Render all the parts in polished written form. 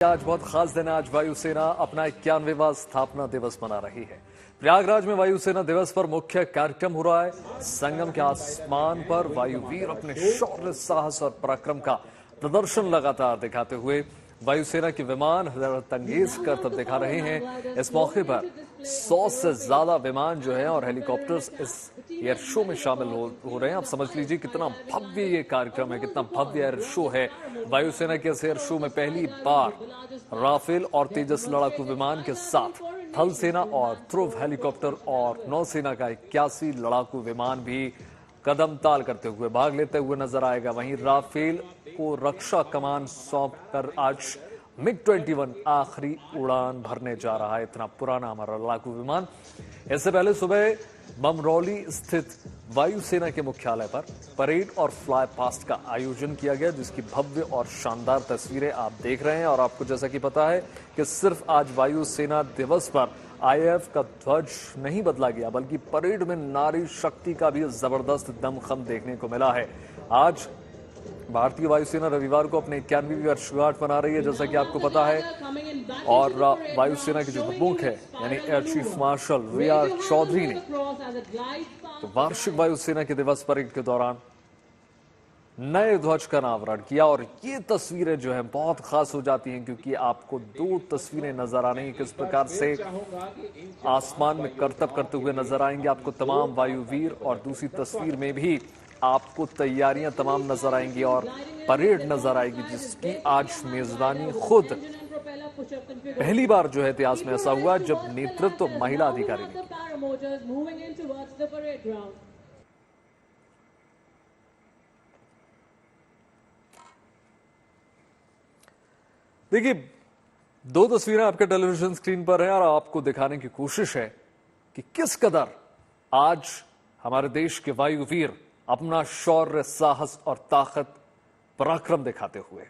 आज बहुत खास दिन है। आज वायुसेना अपना 91वां स्थापना दिवस मना रही है। प्रयागराज में वायुसेना दिवस पर मुख्य कार्यक्रम हो रहा है। संगम के आसमान पर वायुवीर अपने शौर्य, साहस और पराक्रम का प्रदर्शन लगातार दिखाते हुए वायुसेना के विमान हैरतअंगेज करतब दिखा रहे हैं। इस मौके पर 100 से ज्यादा विमान जो है और हेलीकॉप्टर्स इस एयर शो में शामिल हो रहे हैं। आप समझ लीजिए कितना भव्य ये कार्यक्रम है, कितना भव्य एयर शो है। वायुसेना के इस एयर शो में पहली बार राफेल और तेजस लड़ाकू विमान के साथ थल सेना और ध्रुव हेलीकॉप्टर और नौसेना का 81 लड़ाकू विमान भी कदम ताल करते हुए भाग लेते हुए नजर आएगा। वहीं राफेल को रक्षा कमान सौंप कर आज MiG-21 आखिरी उड़ान भरने जा रहा है। इतना पुराना हमारा लड़ाकू विमान। इससे पहले सुबह बमरौली स्थित वायुसेना के मुख्यालय पर परेड और फ्लाई पास्ट का आयोजन किया गया, जिसकी भव्य और शानदार तस्वीरें आप देख रहे हैं। और आपको जैसा कि पता है कि सिर्फ आज वायुसेना दिवस पर IAF का ध्वज नहीं बदला गया, बल्कि परेड में नारी शक्ति का भी जबरदस्त दमखम देखने को मिला है। आज भारतीय वायुसेना रविवार को अपने 91वीं वर्षगांठ मना रही है, जैसा कि आपको पता है। और वायुसेना के जो प्रमुख है यानी air chief marshal VR Chaudhary ने तो वार्षिक वायुसेना के दिवस परेड के दौरान नए ध्वज का अनावरण किया। और ये तस्वीरें जो है बहुत खास हो जाती हैं, क्योंकि आपको दो तस्वीरें नजर आ रही हैं किस प्रकार से आसमान में करतब करते हुए नजर आएंगे आपको तमाम वायुवीर, और दूसरी तस्वीर में भी आपको तैयारियां तमाम नजर आएंगी और परेड नजर आएगी, जिसकी आज मेजबानी खुद पहली बार जो है इतिहास में ऐसा हुआ जब नेतृत्व महिला अधिकारी ने। देखिए, दो तस्वीरें आपके टेलीविजन स्क्रीन पर हैं और आपको दिखाने की कोशिश है कि किस कदर आज हमारे देश के वायुवीर अपना शौर्य, साहस और ताकत, पराक्रम दिखाते हुए।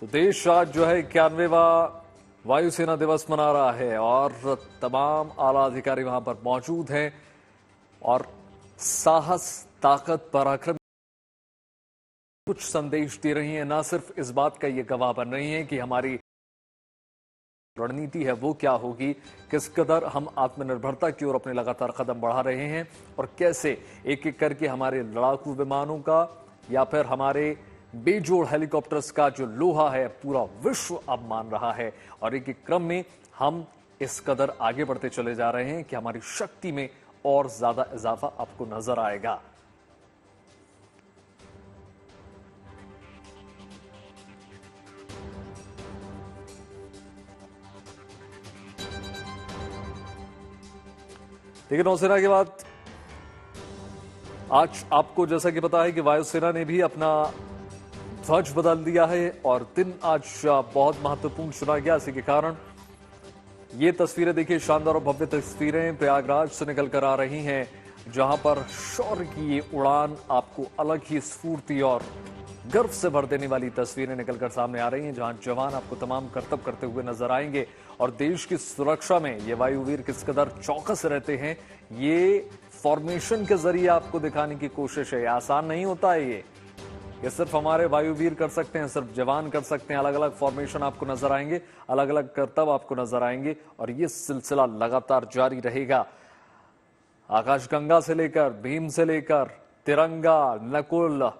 तो देश आज जो है 91वां वायुसेना दिवस मना रहा है और तमाम आला अधिकारी वहां पर मौजूद हैं और साहस, ताकत, पराक्रम कुछ संदेश दे रही हैं। ना सिर्फ इस बात का ये गवाह बन रही हैं कि हमारी रणनीति है वो क्या होगी, किस कदर हम आत्मनिर्भरता की ओर अपने लगातार कदम बढ़ा रहे हैं और कैसे एक एक करके हमारे लड़ाकू विमानों का या फिर हमारे बेजोड़ हेलीकॉप्टर्स का जो लोहा है पूरा विश्व अब मान रहा है। और एक एक क्रम में हम इस कदर आगे बढ़ते चले जा रहे हैं कि हमारी शक्ति में और ज्यादा इजाफा आपको नजर आएगा। लेकिन नौसेना के बाद आज आपको जैसा कि पता है कि वायुसेना ने भी अपना ध्वज बदल दिया है और दिन आज बहुत महत्वपूर्ण चुना गया। इसी के कारण ये तस्वीरें देखिए, शानदार और भव्य तस्वीरें प्रयागराज से निकल कर आ रही हैं, जहां पर शौर्य की ये उड़ान आपको अलग ही स्फूर्ति और गर्व से भर देने वाली तस्वीरें निकलकर सामने आ रही हैं, जहां जवान आपको तमाम करतब करते हुए नजर आएंगे। और देश की सुरक्षा में ये वायुवीर किस कदर चौकस रहते हैं, ये फॉर्मेशन के जरिए आपको दिखाने की कोशिश है। आसान नहीं होता है ये सिर्फ हमारे वायुवीर कर सकते हैं, सिर्फ जवान कर सकते हैं। अलग अलग फॉर्मेशन आपको नजर आएंगे, अलग अलग करतब आपको नजर आएंगे और ये सिलसिला लगातार जारी रहेगा। आकाशगंगा से लेकर भीम से लेकर तिरंगा, नकुल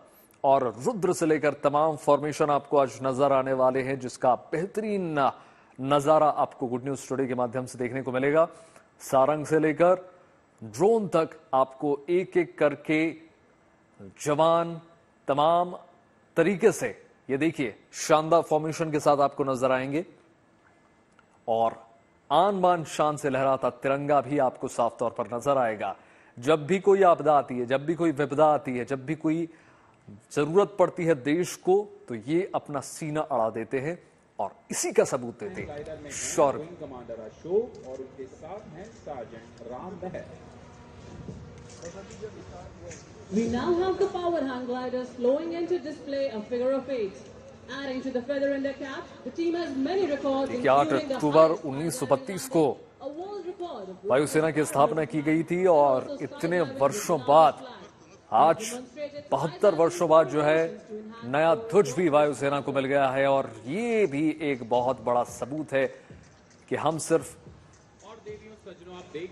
और रुद्र से लेकर तमाम फॉर्मेशन आपको आज नजर आने वाले हैं, जिसका बेहतरीन नजारा आपको गुड न्यूज टुडे के माध्यम से देखने को मिलेगा। सारंग से लेकर ड्रोन तक आपको एक एक करके जवान तमाम तरीके से ये देखिए शानदार फॉर्मेशन के साथ आपको नजर आएंगे और आन बान शान से लहराता तिरंगा भी आपको साफ तौर पर नजर आएगा। जब भी कोई आपदा आती है, जब भी कोई विपदा आती है, जब भी कोई जरूरत पड़ती है देश को, तो ये अपना सीना अड़ा देते हैं और इसी का सबूत देते हैं शौर्य। कमांडर अशोक और उनके साथ हैं सार्जेंट राम बहर। We now have the power hang gliders flowing in to display a figure of 8. Adding to the feather in their cap, the team has many records, देखिए 8 including the अक्टूबर highest 1932 को a world record of वायुसेना की स्थापना की गई थी और इतने वर्षों बाद आज 72 वर्षों बाद जो है नया ध्वज भी वायुसेना को मिल गया है और ये भी एक बहुत बड़ा सबूत है कि हम सिर्फ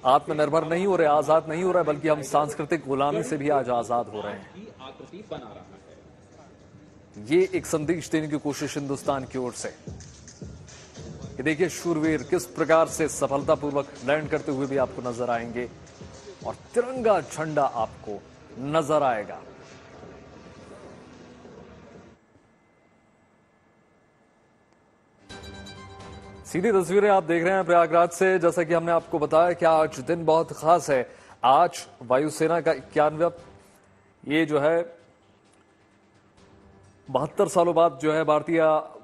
आत्मनिर्भर नहीं हो रहे, आजाद नहीं हो रहे, बल्कि हम सांस्कृतिक गुलामी से भी आज आजाद हो रहे हैं। की आकृति बना रहा है। ये एक संदेश देने की कोशिश हिंदुस्तान की ओर से। ये देखिए शूरवीर किस प्रकार से सफलतापूर्वक लैंड करते हुए भी आपको नजर आएंगे और तिरंगा झंडा आपको नजर आएगा। सीधी तस्वीरें आप देख रहे हैं प्रयागराज से। जैसा कि हमने आपको बताया कि आज दिन बहुत खास है। आज वायुसेना का 91 ये जो है 72 सालों बाद जो है भारतीय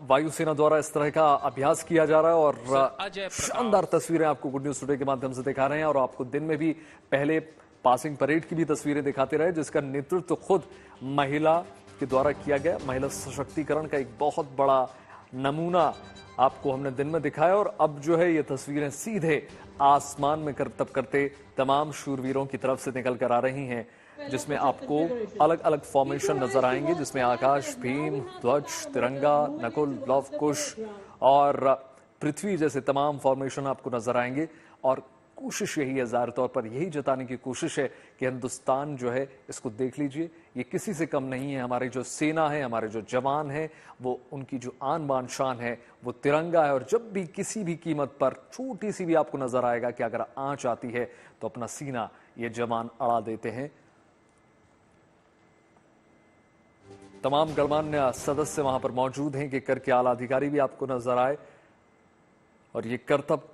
वायुसेना द्वारा इस तरह का अभ्यास किया जा रहा है और शानदार तस्वीरें आपको गुड न्यूज टुडे के माध्यम से दिखा रहे हैं और आपको दिन में भी पहले पासिंग परेड की भी तस्वीरें दिखाते रहे, जिसका नेतृत्व खुद महिला के द्वारा किया गया। महिला सशक्तिकरण का एक बहुत बड़ा नमूना आपको हमने दिन में दिखाया और अब जो है ये तस्वीरें सीधे आसमान में करतब करते तमाम शूरवीरों की तरफ से निकल कर आ रही हैं, जिसमें आपको अलग अलग फॉर्मेशन नजर आएंगे, जिसमें आकाश, भीम, ध्वज, तिरंगा, नकुल, लव कुश और पृथ्वी जैसे तमाम फॉर्मेशन आपको नजर आएंगे। और कोशिश यही है, ज़ाहिर तौर पर यही जताने की कोशिश है कि हिंदुस्तान जो है इसको देख लीजिए, ये किसी से कम नहीं है। हमारी जो सेना है, हमारे जो जवान हैं, वो उनकी जो आन बान शान है वो तिरंगा है। और जब भी किसी भी कीमत पर छोटी सी भी आपको नजर आएगा कि अगर आंच आती है तो अपना सीना ये जवान अड़ा देते हैं। तमाम गणमान्य सदस्य वहां पर मौजूद हैं कि कर के आला अधिकारी भी आपको नजर आए और ये कर्तव्य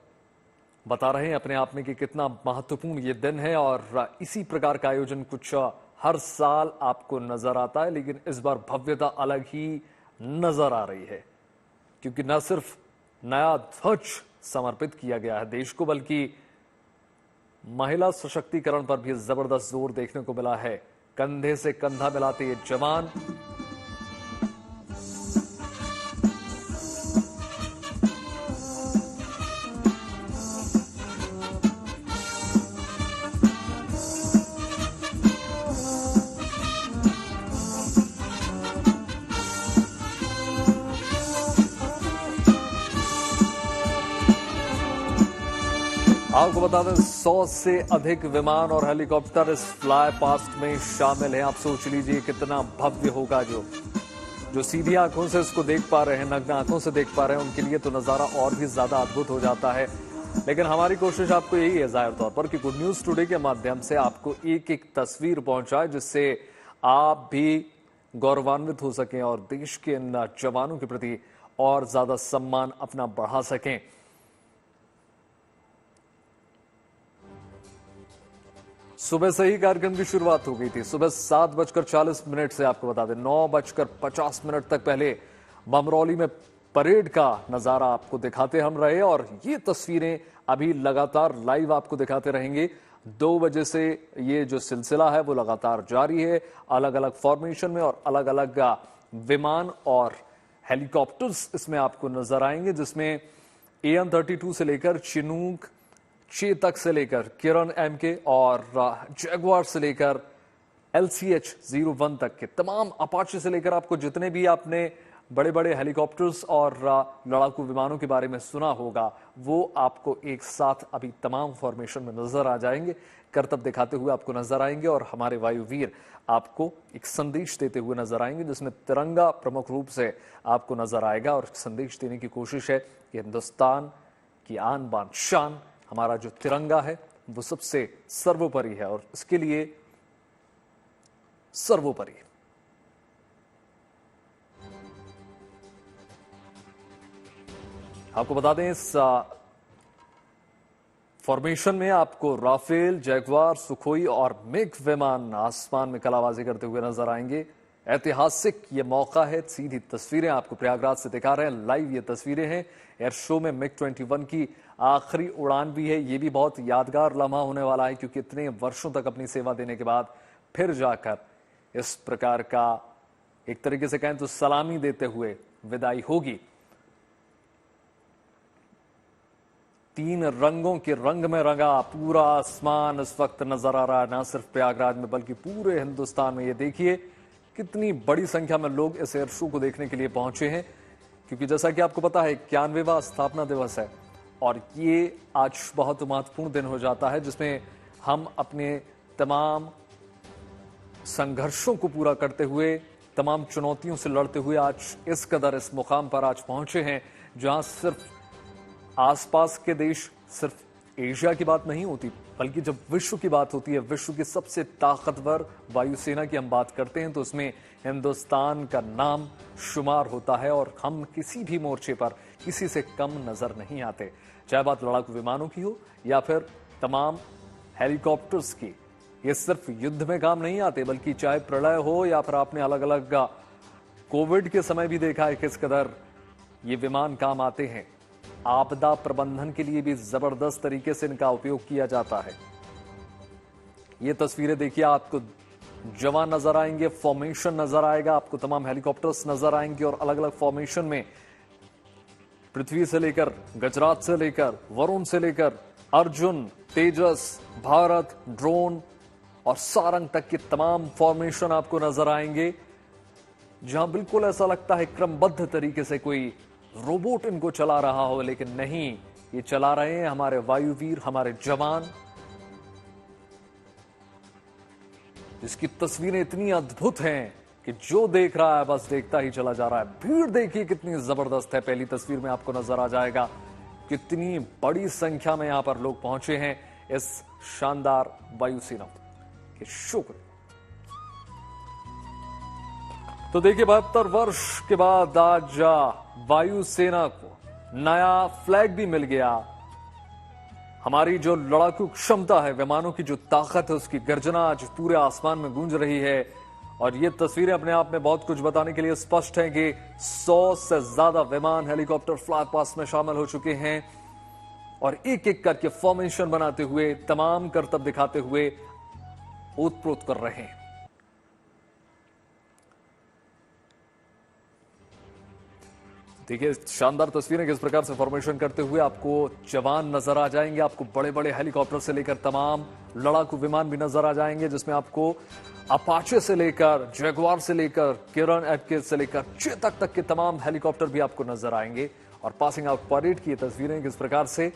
बता रहे हैं अपने आप में कि कितना महत्वपूर्ण ये दिन है। और इसी प्रकार का आयोजन कुछ हर साल आपको नजर आता है, लेकिन इस बार भव्यता अलग ही नजर आ रही है, क्योंकि न सिर्फ नया ध्वज समर्पित किया गया है देश को, बल्कि महिला सशक्तिकरण पर भी जबरदस्त जोर देखने को मिला है। कंधे से कंधा मिलाते ये जवान आपको बता दें 100 से अधिक विमान और हेलीकॉप्टर इस फ्लाई पास्ट में शामिल हैं। आप सोच लीजिए कितना भव्य होगा। जो सीधी आंखों से इसको देख पा रहे हैं, नग्न आंखों से देख पा रहे हैं, उनके लिए तो नजारा और भी ज्यादा अद्भुत हो जाता है। लेकिन हमारी कोशिश आपको यही है जाहिर तौर पर कि गुड न्यूज टुडे के माध्यम से आपको एक एक तस्वीर पहुंचाए, जिससे आप भी गौरवान्वित हो सकें और देश के इन जवानों के प्रति और ज्यादा सम्मान अपना बढ़ा सकें। सुबह से ही कार्यक्रम की शुरुआत हो गई थी। सुबह 7:40 से आपको बता दें 9:50 तक पहले बमरौली में परेड का नजारा आपको दिखाते हम रहे और ये तस्वीरें अभी लगातार लाइव आपको दिखाते रहेंगे। 2 बजे से ये जो सिलसिला है वो लगातार जारी है, अलग अलग फॉर्मेशन में और अलग अलग विमान और हेलीकॉप्टर्स इसमें आपको नजर आएंगे, जिसमें AN-32 से लेकर चिनूक, चेतक से लेकर किरण MK और जैगुआर से लेकर LCH-01 तक के तमाम, अपाचे से लेकर आपको जितने भी आपने बड़े बड़े हेलीकॉप्टर्स और लड़ाकू विमानों के बारे में सुना होगा, वो आपको एक साथ अभी तमाम फॉर्मेशन में नजर आ जाएंगे, करतब दिखाते हुए आपको नजर आएंगे और हमारे वायुवीर आपको एक संदेश देते हुए नजर आएंगे, जिसमें तिरंगा प्रमुख रूप से आपको नजर आएगा। और संदेश देने की कोशिश है कि हिंदुस्तान की आन बान शान, हमारा जो तिरंगा है वो सबसे सर्वोपरि है और इसके लिए सर्वोपरि। आपको बता दें इस फॉर्मेशन में आपको राफेल, जैगुआर, सुखोई और मिग विमान आसमान में कलाबाजी करते हुए नजर आएंगे। ऐतिहासिक ये मौका है। सीधी तस्वीरें आपको प्रयागराज से दिखा रहे हैं, लाइव ये तस्वीरें हैं। एयर शो में MiG-21 की आखिरी उड़ान भी है। ये भी बहुत यादगार लम्हा होने वाला है, क्योंकि इतने वर्षों तक अपनी सेवा देने के बाद फिर जाकर इस प्रकार का एक तरीके से कहें तो सलामी देते हुए विदाई होगी। 3 रंगों के रंग में रंगा पूरा आसमान इस वक्त नजर आ रहा है, ना सिर्फ प्रयागराज में बल्कि पूरे हिंदुस्तान में। ये देखिए कितनी बड़ी संख्या में लोग इस एयर शो को देखने के लिए पहुंचे हैं, क्योंकि जैसा कि आपको पता है 91वां स्थापना दिवस है और ये आज बहुत महत्वपूर्ण दिन हो जाता है जिसमें हम अपने तमाम संघर्षों को पूरा करते हुए, तमाम चुनौतियों से लड़ते हुए आज इस कदर इस मुकाम पर आज पहुंचे हैं, जहां सिर्फ आसपास के देश, सिर्फ एशिया की बात नहीं होती, बल्कि जब विश्व की बात होती है, विश्व की सबसे ताकतवर वायुसेना की हम बात करते हैं तो उसमें हिंदुस्तान का नाम शुमार होता है और हम किसी भी मोर्चे पर किसी से कम नजर नहीं आते। चाहे बात लड़ाकू विमानों की हो या फिर तमाम हेलीकॉप्टर्स की, ये सिर्फ युद्ध में काम नहीं आते, बल्कि चाहे प्रलय हो या फिर आपने अलग अलग कोविड के समय भी देखा है किस कदर ये विमान काम आते हैं। आपदा प्रबंधन के लिए भी जबरदस्त तरीके से इनका उपयोग किया जाता है। ये तस्वीरें देखिए, आपको जवान नजर आएंगे, फॉर्मेशन नजर आएगा, आपको तमाम हेलीकॉप्टर्स नजर आएंगे और अलग अलग फॉर्मेशन में पृथ्वी से लेकर गजराज से लेकर वरुण से लेकर अर्जुन, तेजस, भारत, ड्रोन और सारंग तक के तमाम फॉर्मेशन आपको नजर आएंगे, जहां बिल्कुल ऐसा लगता है क्रमबद्ध तरीके से कोई रोबोट इनको चला रहा हो, लेकिन नहीं, ये चला रहे हैं हमारे वायुवीर, हमारे जवान, जिसकी तस्वीरें इतनी अद्भुत हैं कि जो देख रहा है बस देखता ही चला जा रहा है। भीड़ देखिए कितनी जबरदस्त है, पहली तस्वीर में आपको नजर आ जाएगा कितनी बड़ी संख्या में यहां पर लोग पहुंचे हैं इस शानदार वायुसेना के शो को। तो देखिए 72 वर्ष के बाद आज वायुसेना को नया फ्लैग भी मिल गया। हमारी जो लड़ाकू क्षमता है, विमानों की जो ताकत है, उसकी गर्जना आज पूरे आसमान में गूंज रही है और ये तस्वीरें अपने आप में बहुत कुछ बताने के लिए स्पष्ट हैं कि 100 से ज्यादा विमान, हेलीकॉप्टर फ्लैग पास्ट में शामिल हो चुके हैं और एक एक करके फॉर्मेशन बनाते हुए, तमाम करतब दिखाते हुए ओतप्रोत कर रहे हैं। देखिए शानदार तस्वीरें किस प्रकार से फॉर्मेशन करते हुए आपको जवान नजर आ जाएंगे, आपको बड़े बड़े हेलीकॉप्टर से लेकर तमाम लड़ाकू विमान भी नजर आ जाएंगे, जिसमें आपको अपाचे से लेकर जैगुआर से लेकर किरण एफके से लेकर चेतक तक के तमाम हेलीकॉप्टर भी आपको नजर आएंगे। और पासिंग आउट परेड की तस्वीरें किस प्रकार से